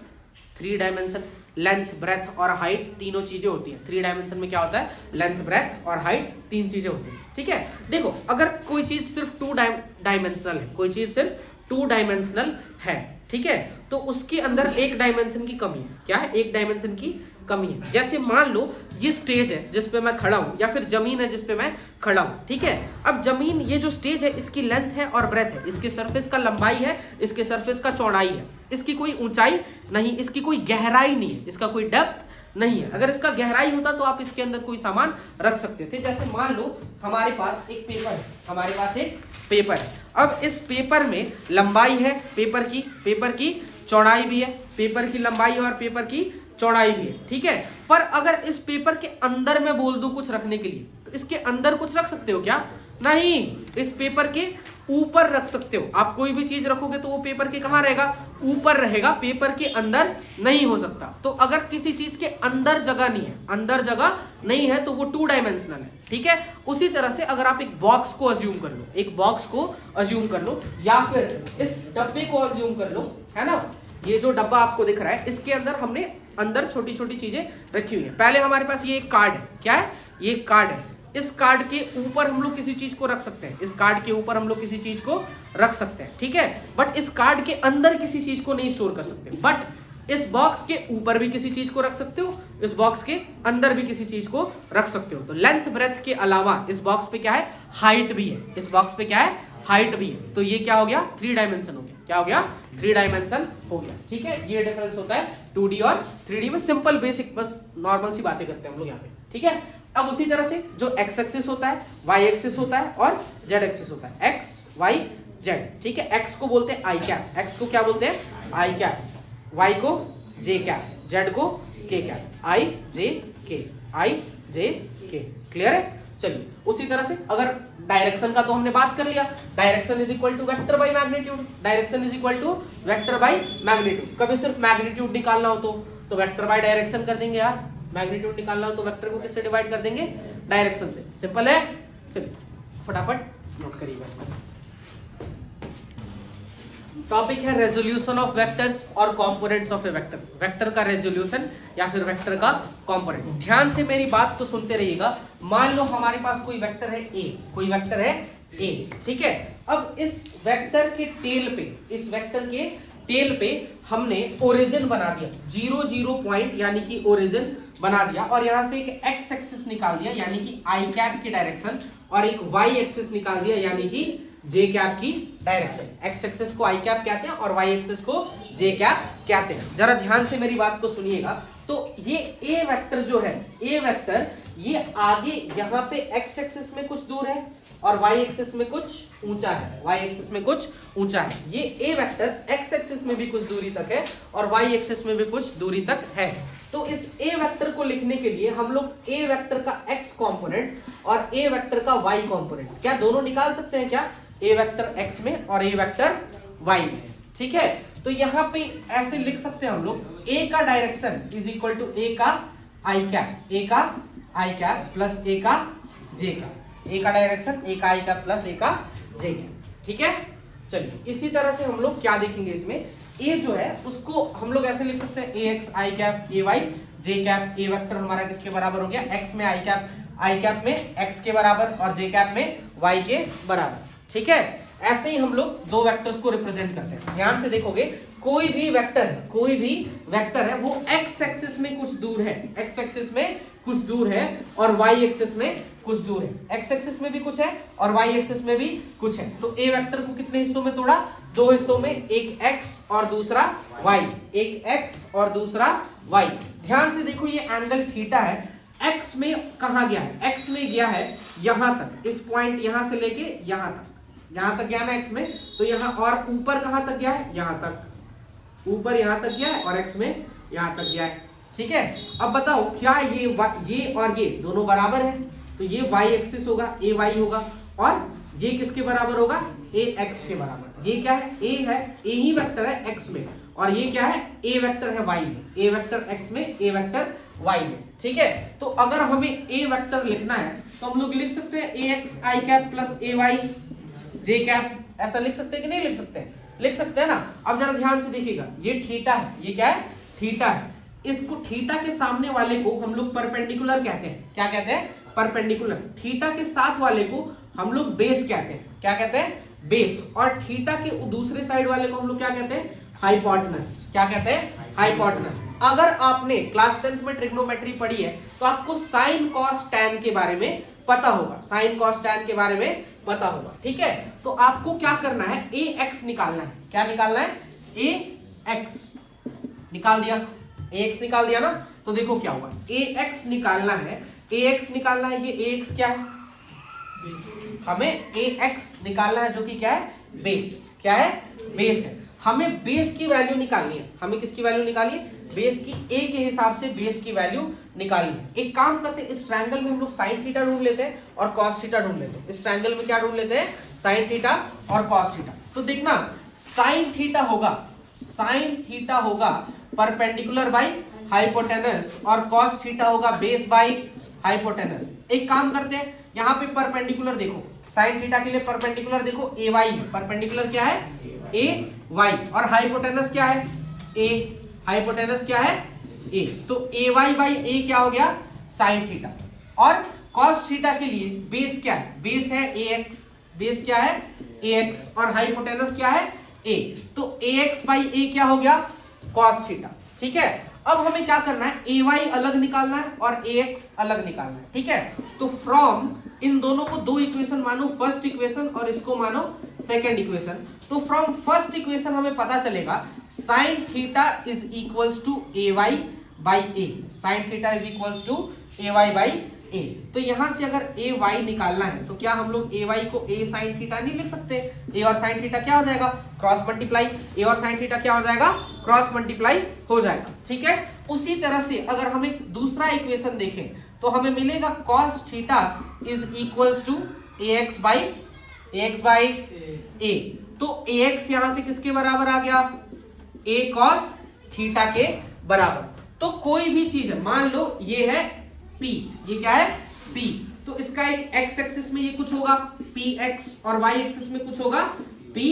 3 डायमेंशन, लेंथ ब्रेथ और हाइट तीनों चीजें होती हैं। 3 डायमेंशन में क्या होता है लेंथ ब्रेथ और हाइट 3 चीजें होती हैं। ठीक है, देखो अगर कोई चीज सिर्फ 2 डायमेंशनल है, कोई चीज सिर्फ 2 डायमेंशनल है, ठीक है। तो उसके अंदर एक डायमेंशन की कमी है। क्या है? एक डायमेंशन की कमी है। जैसे मान लो ये स्टेज है जिस पे मैं खड़ा हूं, या फिर जमीन है जिस पे मैं खड़ा हूं, ठीक है। अब जमीन, ये जो स्टेज है इसकी लेंथ है और ब्रेथ है, इसके सरफेस का लंबाई है, इसके सरफेस का चौड़ाई है, इसकी कोई ऊंचाई नहीं, इसकी कोई गहराई नहीं है, इसका कोई डेप्थ नहीं है। अगर इसका गहराई होता तो आप इसके अंदर कोई सामान रख सकते थे। जैसे मान लो हमारे पास एक पेपर है, हमारे पास एक पेपर है। अब इस पेपर में लंबाई है पेपर की चौड़ाई भी है, पेपर की लंबाई और पेपर की चौड़ाई भी है, ठीक है। पर अगर इस पेपर के अंदर मैं बोल दूं कुछ रखने के लिए, तो इसके अंदर कुछ रख सकते हो क्या? नहीं, इस पेपर के ऊपर रख सकते हो। आप कोई भी चीज रखोगे तो वो पेपर के कहां रहेगा? ऊपर रहेगा, पेपर के अंदर नहीं हो सकता। तो अगर किसी चीज के अंदर जगह नहीं है तो वो 2 डायमेंशनल है, ठीक है। उसी तरह से अगर आप एक बॉक्स को अज्यूम कर लो, या फिर इस डब्बे को अज्यूम कर लो, है ना। ये जो डब्बा आपको दिख रहा है, इसके अंदर हमने अंदर छोटी छोटी चीजें रखी हुई है। पहले हमारे पास ये एक कार्ड है, क्या है? ये एक कार्ड है। इस कार्ड के ऊपर हम लोग किसी चीज को रख सकते हैं, ठीक है। बट इस कार्ड के अंदर किसी चीज को नहीं स्टोर कर सकते। बट इस बॉक्स के ऊपर भी किसी चीज को रख सकते हो, इस बॉक्स के अंदर भी किसी चीज को रख सकते हो। तो लेंथ ब्रेथ के अलावा इस बॉक्स पे क्या है? हाइट भी है, हाइट भी है। तो ये क्या हो गया? 3 डायमेंशन हो गया। क्या हो गया? 3 डायमेंशन हो गया, ठीक है। ये डिफरेंस होता है 2D और 3D में। सिंपल बेसिक बस नॉर्मल सी बातें करते हैं हम लोग यहाँ पे, ठीक है। अब उसी तरह से जो एक्स एक्सिस होता है, वाई एक्सिस होता है और जेड एक्सिस होता है, एक्स वाई जेड, ठीक है। एक्स को बोलते हैं आई कैप, एक्स को क्या बोलते हैं? आई कैप, वाई को जे कैप, जेड को के कैप, आई जे के। क्लियर है? चलिए, उसी तरह से अगर डायरेक्शन का तो हमने बात कर लिया, direction is equal to vector by magnitude. कभी सिर्फ मैग्नीट्यूड निकालना हो तो वेक्टर बाय डायरेक्शन कर देंगे यार। मैग्नीट्यूड निकालना हो तो वेक्टर को किससे डिवाइड कर देंगे? डायरेक्शन से। सिंपल है। चलिए फटाफट नोट करिए इसको। टॉपिक है रेजोल्यूशन ऑफ वेक्टर्स और components of A vector. Vector का रेजोल्यूशन या फिर वेक्टर का कंपोनेंट। ध्यान से मेरी बात को सुनते रहिएगा। मान लो हमारे पास कोई वेक्टर है ए, ठीक है। अब इस वेक्टर के टेल पे हमने ओरिजिन बना दिया, 0 पॉइंट यानी कि ओरिजिन बना दिया, और यहां से एक एक्स एक्सिस निकाल दिया यानी कि आई कैप की डायरेक्शन, और एक वाई एक्सिस निकाल दिया यानी कि जे कैप की डायरेक्शन। एक्स एक्सिस को आई कैप कहते हैं और वाई एक्सिस को जे कैप कहते हैं। जरा ध्यान से मेरी बात को सुनिएगा। तो ये ए वेक्टर जो है, ए वेक्टर ये आगे यहाँ पे एक्स एक्सिस में कुछ दूर है और वाई एक्सिस में कुछ ऊंचा है, ये ए वेक्टर एक्स एक्सिस में भी कुछ दूरी तक है और वाई एक्सिस में भी कुछ दूरी तक है। तो इस ए वेक्टर को लिखने के लिए हम लोग ए वेक्टर का एक्स कंपोनेंट और ए वेक्टर का वाई कंपोनेंट क्या दोनों निकाल सकते हैं क्या? ए वेक्टर एक्स में और ए वेक्टर वाई में, ठीक है। तो यहाँ पे ऐसे लिख सकते हैं हम लोग, ए का डायरेक्शन इज इक्वल टू ए का आई कैप प्लस ए का जे कैप, ए का डायरेक्शन ए का आई कैप प्लस ए का जे कैप, ठीक है। चलिए इसी तरह से हम लोग क्या देखेंगे इसमें, ए जो है उसको हम लोग ऐसे लिख सकते हैं a x i cap a y j cap. A vector हमारा किसके बराबर हो गया? एक्स में आई कैप में एक्स के बराबर और जे कैप में वाई के बराबर, ठीक है। ऐसे ही हम लोग दो वेक्टर्स को रिप्रेजेंट करते हैं। ध्यान से देखोगे, कोई भी वेक्टर है वो एक्स एक्सिस में कुछ दूर है, और वाई एक्सिस में कुछ दूर है। एक्स एक्सिस में भी कुछ है और वाई एक्सिस में भी कुछ है। तो ए वेक्टर को कितने हिस्सों में तोड़ा? दो हिस्सों में, एक एक्स और दूसरा वाई। ध्यान से देखो, ये एंगल थीटा है, एक्स में कहां गया है? एक्स में गया है यहां तक, इस पॉइंट यहां से लेके यहां तक गया ना एक्स में। तो यहां, और ऊपर कहां तक गया है? यहां तक, ऊपर यहां तक गया है और एक्स में यहां तक गया है, ठीक है। अब बताओ क्या ये और ये दोनों बराबर है? तो ये वाई एक्सिस होगा, ए वाई होगा, और ये किसके बराबर होगा? ए एक्स के बराबर। ये क्या है? ए ही वेक्टर है एक्स में, और ये क्या है? ए वेक्टर है वाई में। ए वेक्टर एक्स में, ए वेक्टर वाई में, ठीक है। तो अगर हमें ए वेक्टर लिखना है तो हम लोग लिख सकते हैं a x i cap plus A y j cap. ऐसा लिख सकते हैं कि नहीं लिख सकते? लिख सकते हैं ना। अब जरा ध्यान से देखिएगा, ये थीटा है, ये क्या है? थीटा है। इसको, थीटा के सामने वाले को हम लोग परपेंडिकुलर कहते हैं। क्या कहते हैं? परपेंडिकुलर। थीटा के साथ वाले को हम लोग बेस कहते हैं। क्या कहते हैं? बेस, और थीटा के दूसरे साइड वाले को हम लोग क्या कहते हैं, हाइपोटेनस। क्या कहते हैं, हाइपोटेनस। अगर आपने क्लास 10th में ट्रिग्नोमेट्री पढ़ी है तो आपको साइन कॉस टैन के बारे में पता होगा, साइन कॉस टैन के बारे में पता होगा, ठीक है। तो आपको क्या करना है, ए एक्स निकालना है। क्या निकालना है, ए एक्स निकाल दिया, ए एक्स निकाल दिया ना। तो देखो क्या हुआ, ए एक्स निकालना है, ए एक्स निकालना है। ये ए एक्स क्या है, हमें ए एक्स निकालना है, जो कि क्या है, बेस। क्या है, बेस है। हमें बेस की वैल्यू निकालनी है। हमें किसकी वैल्यू निकालनी है, बेस की। ए के हिसाब से बेस की वैल्यू निकालनी है। एक काम करते हैं, इस ट्रायंगल में हम लोग साइन थीटा ढूंढ लेते हैं और कॉस थीटा ढूंढ लेते हैं। इस ट्रायंगल में क्या ढूंढ लेते हैं, साइन थीटा और कॉस थीटा। तो देखना, साइन थीटा होगा परपेंडिकुलर बाई हाइपोटेनस, और कॉस थीटा होगा बेस बाई हाइपोटेनस। एक काम करते हैं, यहाँ पे परपेंडिकुलर देखो, साइन थीटा के लिए परपेंडिकुलर देखो ए वाई है। परपेंडिकुलर क्या है, ए वाई, और हाइपोटेनस क्या है, ए। हाइपोटेनस क्या है, ए। तो ए वाई बाई ए क्या हो गया, साइन थीटा। और कॉस थीटा के लिए बेस क्या है, बेस है ए एक्स। बेस क्या है, ए एक्स, और हाइपोटेनस क्या है, ए। तो ए एक्स बाई ए क्या हो गया, कॉस थीटा। ठीक है, अब हमें क्या करना है, ए वाई अलग निकालना है और ए एक्स अलग निकालना है। ठीक है, तो फ्रॉम इन दोनों को दो इक्वेशन मानो, फर्स्ट इक्वेशन और इसको मानो सेकंड इक्वेशन। तो फ्रॉम फर्स्ट इक्वेशन हमें पता चलेगा sine theta is equals to a y by a. Sine theta is equals to a y by a. तो यहां से अगर ए वाई निकालना है तो क्या हम लोग ए वाई को ए साइन थीटा नहीं लिख सकते, ए और साइन थीटा क्या हो जाएगा, क्रॉस मल्टीप्लाई। ए और साइन थीटा क्या हो जाएगा, क्रॉस मल्टीप्लाई हो जाएगा। ठीक है, उसी तरह से अगर हम एक दूसरा इक्वेशन देखें तो हमें मिलेगा cos theta is equals to a x by a. तो ए एक्स यहां से किसके बराबर आ गया, ए cos थीटा के बराबर। तो कोई भी चीज है, मान लो ये है P, ये क्या है P, तो इसका एक x एक्सिस में ये कुछ होगा px और y एक्सिस में कुछ होगा py।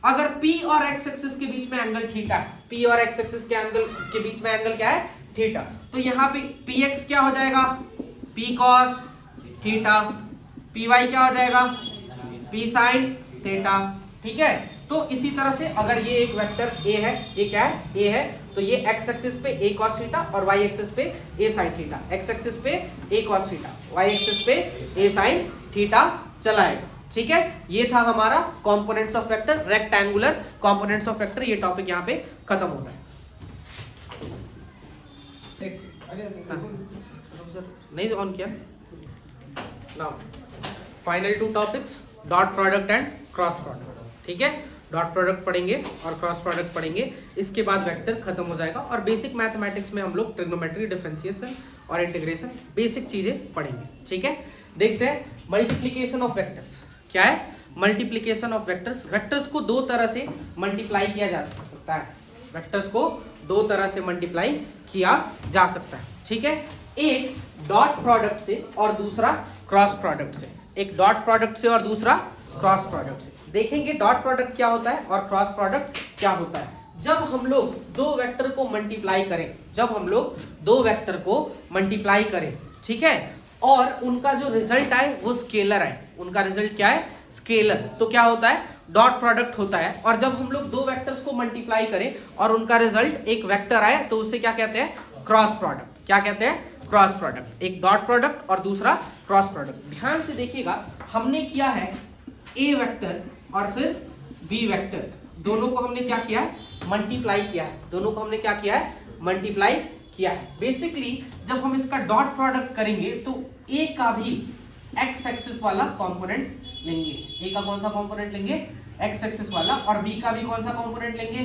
अगर P और x एक्सिस के बीच में एंगल थीटा है, P और x एक्सिस के एंगल के बीच में एंगल क्या है, थीटा, तो यहाँ पे px क्या हो जाएगा, p cos थीटा, py क्या हो जाएगा, p sin थीटा। ठीक है, तो इसी तरह से अगर ये एक वेक्टर a है, ये क्या है, a है, तो ये x एक्सिस पे a cos थीटा और y एक्सिस पे a sin theta, x axis पे a cos theta, y axis पे a sin थीटा चलाएगा। ठीक है, ये था हमारा components of vector, rectangular components of vector. ये टॉपिक यहाँ पे खत्म होता है। नहीं ऑन किया now, final to topics, dot product and cross product. ठीक है, डॉट प्रोडक्ट पढ़ेंगे और क्रॉस प्रोडक्ट पढ़ेंगे, इसके बाद वेक्टर खत्म हो जाएगा। और बेसिक मैथमेटिक्स में हम लोग ट्रिग्नोमेट्री, डिफरेंशिएशन और इंटीग्रेशन, बेसिक चीजें पढ़ेंगे। ठीक है, देखते हैं मल्टीप्लीकेशन ऑफ वेक्टर्स। क्या है, मल्टीप्लीकेशन ऑफ वेक्टर्स। वेक्टर्स को दो तरह से मल्टीप्लाई किया जा सकता है, वेक्टर्स को दो तरह से मल्टीप्लाई किया जा सकता है। ठीक है, एक डॉट प्रोडक्ट से और दूसरा क्रॉस प्रोडक्ट से। एक डॉट प्रोडक्ट से और दूसरा क्रॉस प्रोडक्ट से। देखेंगे डॉट प्रोडक्ट क्या होता है और क्रॉस प्रोडक्ट क्या होता है। जब हम लोग दो वेक्टर को मल्टीप्लाई करें, जब हम लोग दो वेक्टर को मल्टीप्लाई करें, ठीक है, और उनका जो रिजल्ट आए वो स्केलर आए, उनका रिजल्ट क्या है, स्केलर, तो क्या होता है, डॉट प्रोडक्ट होता है। और जब हम लोग दो वेक्टर्स को मल्टीप्लाई करें और उनका रिजल्ट एक वेक्टर आए तो उसे क्या कहते हैं, क्रॉस प्रोडक्ट। क्या कहते हैं, क्रॉस प्रोडक्ट। एक डॉट प्रोडक्ट और दूसरा क्रॉस प्रोडक्ट। ध्यान से देखिएगा, हमने किया है ए वेक्टर और फिर बी वेक्टर, दोनों को हमने क्या किया है, मल्टीप्लाई किया है। दोनों को हमने क्या किया है, मल्टीप्लाई किया है। बेसिकली जब हम इसका डॉट प्रोडक्ट करेंगे तो ए का भी एक्स एक्सिस वाला कंपोनेंट लेंगे। ए का कौन सा कंपोनेंट लेंगे, एक्स एक्सिस वाला, और बी का भी कौन सा कंपोनेंट लेंगे,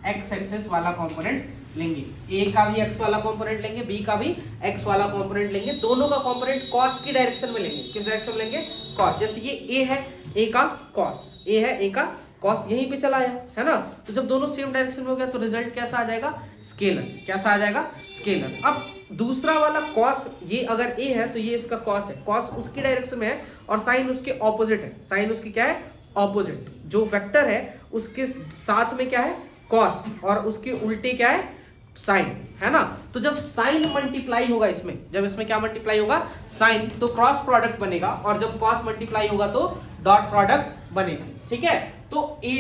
एक्स एक्सिस वाला कंपोनेंट लेंगे। ए का भी एक्स वाला कंपोनेंट लेंगे, बी का भी एक्स वाला कंपोनेंट लेंगे। दोनों का कंपोनेंट कॉस की डायरेक्शन में लेंगे। किस डायरेक्शन में लेंगे, कॉस। जैसे ये ए है, ए का कॉस, ए है, ए का कॉस यहीं पे चला है ना। तो जब दोनों सेम डायरेक्शन में हो गया तो रिजल्ट कैसा आ जाएगा, स्केलर। कैसा आ जाएगा, स्केलर। अब दूसरा वाला कॉस, ये अगर ए है तो ये इसका कॉस है, कॉस उसकी डायरेक्शन में है और साइन उसके ऑपोजिट है। साइन उसकी क्या है, ऑपोजिट। जो वेक्टर है उसके साथ में क्या है, कॉस, और उसके उल्टे क्या है, साइन, है ना। तो जब साइन मल्टीप्लाई होगा इसमें, जब इसमें क्या मल्टीप्लाई होगा, साइन, तो क्रॉस प्रोडक्ट बनेगा। और जब कॉस मल्टीप्लाई होगा तो डॉट प्रोडक्ट बनेगा, ठीक है। तो ए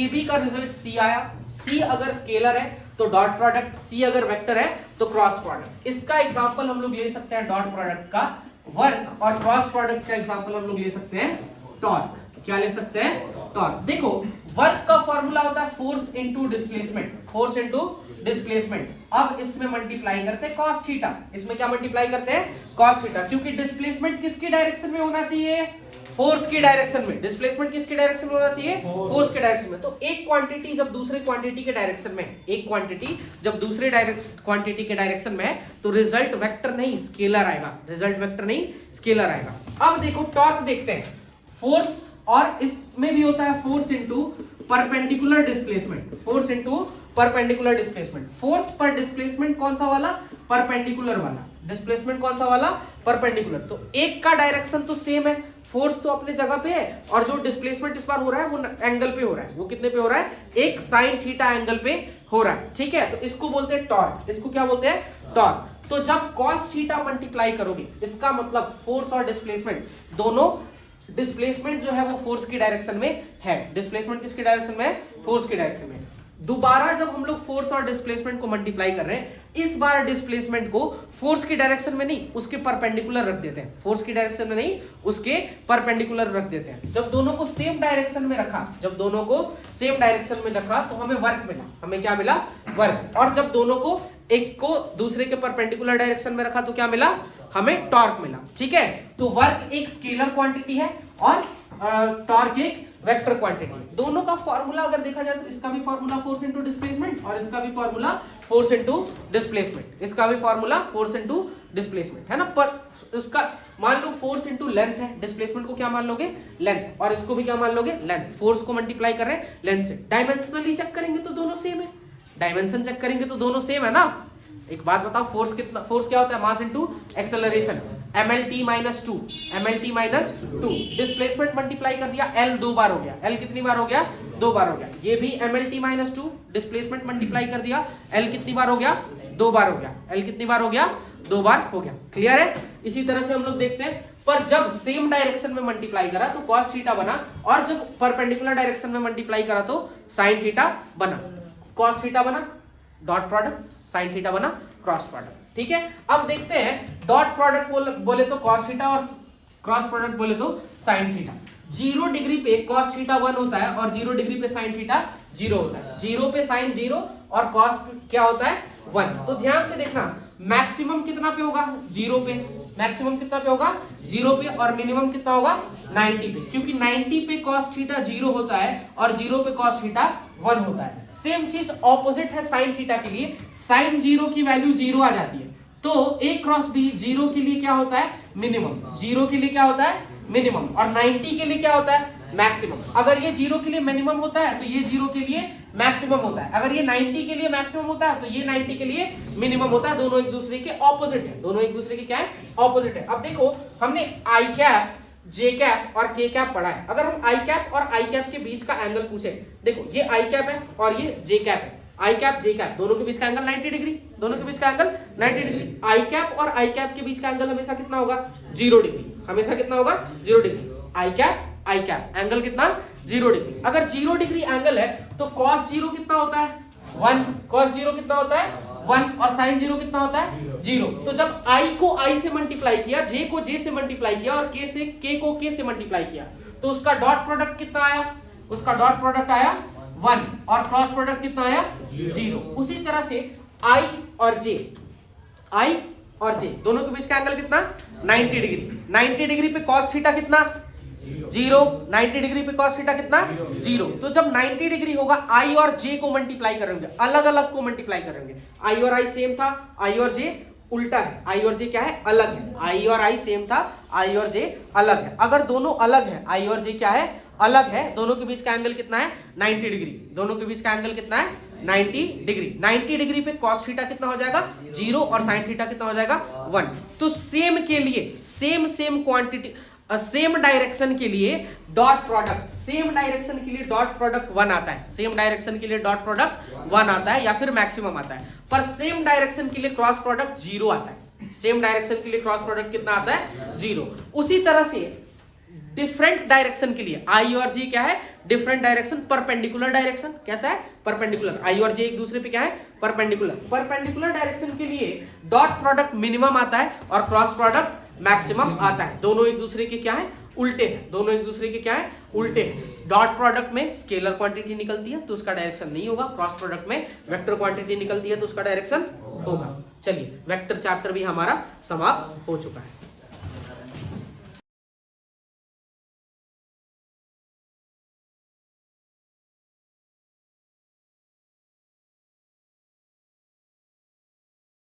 बी का रिजल्ट सी आया, सी अगर स्केलर है तो डॉट प्रोडक्ट, सी अगर वेक्टर है तो क्रॉस प्रोडक्ट। इसका एग्जांपल हम लोग ले सकते हैं डॉट प्रोडक्ट का वर्क, और क्रॉस प्रोडक्ट का एग्जांपल हम लोग ले सकते हैं टॉर्क। क्या ले सकते हैं? टॉर्क। देखो वर्क का फॉर्मूला होता है force into displacement, force into displacement. अब इसमें मल्टीप्लाई करते हैं कॉस थीटा, इसमें क्या मल्टीप्लाई करते हैं? कॉस थीटा, क्योंकि डिस्प्लेसमेंट किसकी डायरेक्शन में होना चाहिए? फोर्स की डायरेक्शन में। डिस्प्लेसमेंट किसकी डायरेक्शन में होना चाहिए? फोर्स के डायरेक्शन में। तो एक क्वांटिटी जब दूसरे क्वांटिटी के डायरेक्शन में, एक क्वांटिटी जब दूसरे क्वांटिटी के डायरेक्शन में है तो रिजल्ट वेक्टर नहीं स्केलर आएगा, रिजल्ट वेक्टर नहीं स्केलर आएगा। अब देखो टॉर्क देखते हैं, फोर्स, और इसमें भी होता है force into perpendicular displacement, force into perpendicular displacement. Force पर डिस्प्लेसमेंट कौन सा वाला? परपेंडिकुलर वाला। डिस्प्लेसमेंट कौन सा वाला? परपेंडिकुलर। तो एक का डायरेक्शन तो सेम है, फोर्स तो अपने जगह पे है, और जो डिस्प्लेसमेंट इस बार हो रहा है वो एंगल पे हो रहा है। वो कितने पे हो रहा है? एक साइन थीटा एंगल पे हो रहा है, ठीक है। तो इसको बोलते हैं टॉर्क। इसको क्या बोलते हैं? टॉर्क। तो जब cos थीटा मल्टीप्लाई करोगे, इसका मतलब फोर्स और डिस्प्लेसमेंट दोनों, डिस्प्लेसमेंट जो है वो फोर्स की डायरेक्शन में है, डिस्प्लेसमेंट किसकी डायरेक्शन में है? फोर्स की डायरेक्शन में। दोबारा जब हम लोग फोर्स और डिस्प्लेसमेंट को मल्टीप्लाई कर रहे हैं, इस बार डिस्प्लेसमेंट को फोर्स की डायरेक्शन में नहीं, उसके परपेंडिकुलर रख देते हैं। फोर्स की डायरेक्शन में नहीं, उसके परपेंडिकुलर रख देते हैं। जब दोनों को सेम डायरेक्शन में रखा, जब दोनों को सेम डायरेक्शन में रखा तो हमें वर्क मिला। हमें क्या मिला? वर्क। और जब दोनों को, एक को दूसरे के परपेंडिकुलर डायरेक्शन में रखा तो क्या मिला? हमें टॉर्क मिला, ठीक है। तो वर्क एक स्केलर क्वांटिटी है और टॉर्क एक वेक्टर क्वांटिटी। दोनों का फॉर्मूला अगर देखा जाए तो इसका भी फॉर्मूला फोर्स इनटू डिस्प्लेसमेंट, और इसका भी फॉर्मूला फोर्स इनटू डिस्प्लेसमेंट, इसका भी फॉर्मूला फोर्स इनटू डिस्प्लेसमेंट है ना। पर उसका मान लो फोर्स इनटू लेंथ है, डिस्प्लेसमेंट को क्या मान लोगे? लेंथ, और इसको भी क्या मान लोगे? लेंथ। फोर्स को मल्टीप्लाई कर रहे हैं लेंथ से। डायमेंशनली चेक करेंगे तो दोनों सेम है, डायमेंशन चेक करेंगे तो दोनों सेम है ना। एक बात बताओ, फोर्स कितना, फोर्स क्या होता है? Mass into acceleration, mlt minus 2, mlt minus 2। Displacement multiply कर दिया, l 2 बार हो गया, l कितनी बार हो गया? 2 बार हो गया। ये भी mlt माइनस 2, डिस्प्लेसमेंट मल्टीप्लाई कर दिया, l कितनी बार हो गया? 2 बार हो गया। l कितनी बार हो गया? 2 बार हो गया। क्लियर है? इसी तरह से हम लोग देखते हैं, पर जब सेम डायरेक्शन में मल्टीप्लाई करा तो cos थीटा बना, और जब परपेंडिकुलर डायरेक्शन में मल्टीप्लाई करा तो sin थीटा बना। cos थीटा बना डॉट प्रोडक्ट, sin थीटा बना क्रॉस प्रोडक्ट, ठीक है। अब देखते हैं डॉट प्रोडक्ट बोले तो cos थीटा, और क्रॉस प्रोडक्ट बोले तो sin थीटा। 0 डिग्री पे cos थीटा 1 होता है और 0 डिग्री पे sin थीटा 0 होता है। 0 पे sin 0 और cos क्या होता है? 1। तो ध्यान से देखना, मैक्सिमम कितना पे होगा? 0 पे। मैक्सिमम कितना पे होगा? 0 पे। और मिनिमम कितना होगा? 90 पे, क्योंकि 90 पे cos थीटा 0 होता है और 0 पे cos थीटा 1 होता है। सेम चीज ऑपोजिट है sin थीटा के लिए। sin 0 की वैल्यू 0 आ जाती है, तो a क्रॉस b 0 के लिए क्या होता है? मिनिमम। 0 के लिए क्या होता है? मिनिमम। और 90 के लिए क्या होता है? मैक्सिमम। अगर ये 0 के लिए मिनिमम होता है तो ये 0 के लिए मैक्सिमम होता है। अगर ये 90 के लिए मैक्सिमम होता है तो ये 90 के लिए मिनिमम होता है। दोनों एक दूसरे के ऑपोजिट है, दोनों एक दूसरे के क्या है? ऑपोजिट है। अब देखो, हमने आई कैप, जे कैप और के कैप पढ़ा है। अगर हम आई कैप और आई कैप के बीच का एंगल पूछे, देखो ये आई कैप है और ये जे कैप है, आई कैप जे कैप, दोनों के बीच का एंगल 90 डिग्री, दोनों के बीच का एंगल 90 डिग्री। आई कैप और आई कैप के बीच का एंगल हमेशा कितना होगा? 0 डिग्री। हमेशा कितना होगा? 0 डिग्री। आई कैप एंगल कितना? 0 डिग्री। अगर 0 डिग्री एंगल है तो cos 0 कितना होता है? 1। cos 0 कितना होता है? 1। और sin 0 कितना होता है? 0। तो जब i को i से मल्टीप्लाई किया, j को j से मल्टीप्लाई किया और k को k से मल्टीप्लाई किया, तो उसका डॉट प्रोडक्ट कितना आया? उसका डॉट प्रोडक्ट आया 1, और क्रॉस प्रोडक्ट कितना आया? 0। उसी तरह से i और j दोनों के बीच का एंगल कितना? 90 डिग्री। 90 डिग्री पे cos थीटा कितना? 0। 90 डिग्री पे cos थीटा कितना? 0। तो जब 90 डिग्री होगा, i और j को मल्टीप्लाई करेंगे, अलग अलग को मल्टीप्लाई करेंगे। i और i सेम था, i और j उल्टा है। i और j क्या है? अलग है। i और i सेम था, i और j अलग है। अगर दोनों अलग है, i और j क्या है? अलग है। दोनों के बीच का एंगल कितना है? 90 डिग्री। दोनों के बीच का एंगल कितना है? 90 डिग्री। 90 डिग्री पे cos थीटा कितना हो जाएगा? 0। और sin थीटा कितना हो जाएगा? 1। तो सेम के लिए सेम क्वांटिटी, सेम डायरेक्शन के लिए डॉट प्रोडक्ट, सेम डायरेक्शन के लिए डॉट प्रोडक्ट 1 आता है। सेम डायरेक्शन के लिए डॉट प्रोडक्ट 1 आता है या फिर मैक्सिमम आता है। पर सेम डायरेक्शन के लिए क्रॉस प्रोडक्ट 0 आता है। सेम डायरेक्शन के लिए क्रॉस प्रोडक्ट कितना आता है? 0। उसी तरह से डिफरेंट डायरेक्शन के लिए आई और जी क्या है, डिफरेंट डायरेक्शन, परपेंडिकुलर डायरेक्शन, कैसा है, परपेंडिकुलर, आई और जे एक दूसरे पे क्या है, परपेंडिकुलर, परपेंडिकुलर डायरेक्शन के लिए डॉट प्रोडक्ट मिनिमम आता है और क्रॉस प्रोडक्ट मैक्सिमम आता है, दोनों एक दूसरे के क्या है, उल्टे हैं, दोनों एक दूसरे के क्या है, उल्टे हैं। डॉट प्रोडक्ट में स्केलर क्वांटिटी निकलती है तो उसका डायरेक्शन नहीं होगा, क्रॉस प्रोडक्ट में वेक्टर क्वांटिटी निकलती है तो उसका डायरेक्शन होगा। चलिए वेक्टर चैप्टर भी हमारा समाप्त हो चुका है।